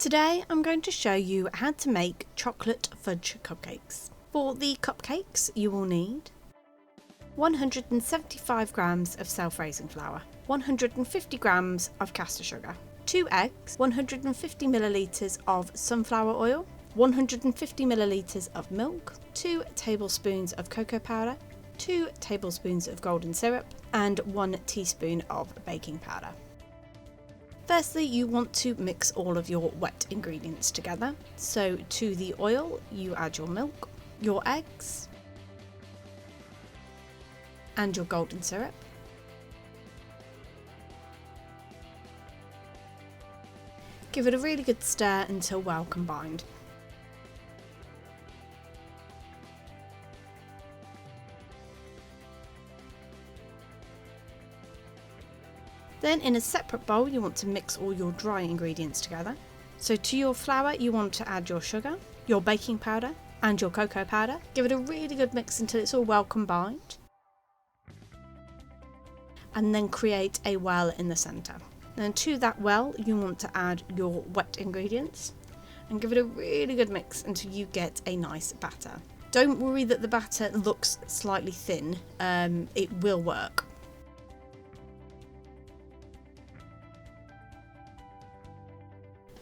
Today I'm going to show you how to make chocolate fudge cupcakes. For the cupcakes you will need 175 grams of self-raising flour, 150 grams of caster sugar, 2 eggs, 150 milliliters of sunflower oil, 150 milliliters of milk, 2 tablespoons of cocoa powder, 2 tablespoons of golden syrup, and 1 teaspoon of baking powder. Firstly, you want to mix all of your wet ingredients together. So to the oil, you add your milk, your eggs, and your golden syrup. Give it a really good stir until well combined. Then in a separate bowl you want to mix all your dry ingredients together. So to your flour you want to add your sugar, your baking powder and your cocoa powder. Give it a really good mix until it's all well combined. And then create a well in the centre. Then to that well you want to add your wet ingredients and give it a really good mix until you get a nice batter. Don't worry that the batter looks slightly thin, it will work.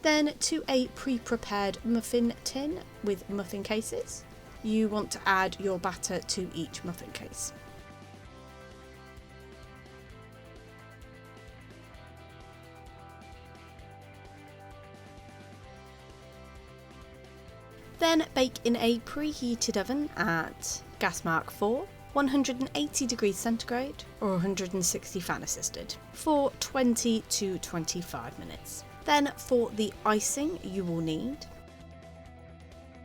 Then to a pre-prepared muffin tin with muffin cases, you want to add your batter to each muffin case. Then bake in a preheated oven at gas mark 4, 180 degrees centigrade or 160 fan assisted for 20 to 25 minutes. Then for the icing you will need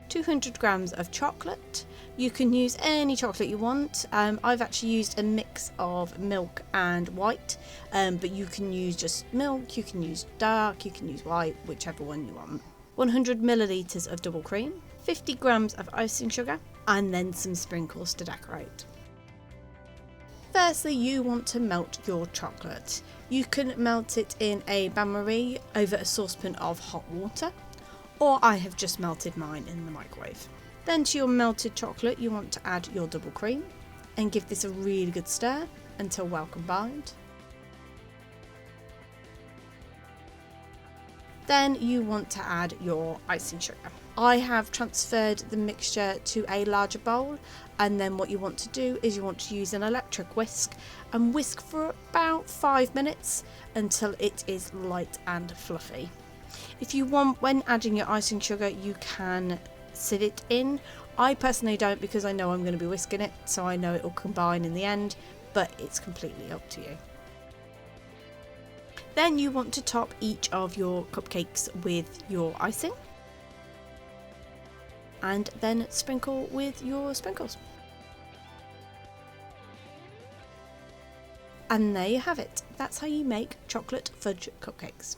200 grams of chocolate. You can use any chocolate you want. I've actually used a mix of milk and white, but you can use just milk, you can use dark, you can use white, whichever one you want. 100 milliliters of double cream, 50 grams of icing sugar, and then some sprinkles to decorate. Firstly, you want to melt your chocolate. You can melt it in a bain-marie over a saucepan of hot water, or I have just melted mine in the microwave. Then to your melted chocolate, you want to add your double cream and give this a really good stir until well combined. Then you want to add your icing sugar. I have transferred the mixture to a larger bowl, and then what you want to do is you want to use an electric whisk and whisk for about 5 minutes until it is light and fluffy. If you want, when adding your icing sugar, you can sieve it in. I personally don't, because I know I'm going to be whisking it, so I know it will combine in the end, but it's completely up to you. Then you want to top each of your cupcakes with your icing, and then sprinkle with your sprinkles. And there you have it. That's how you make chocolate fudge cupcakes.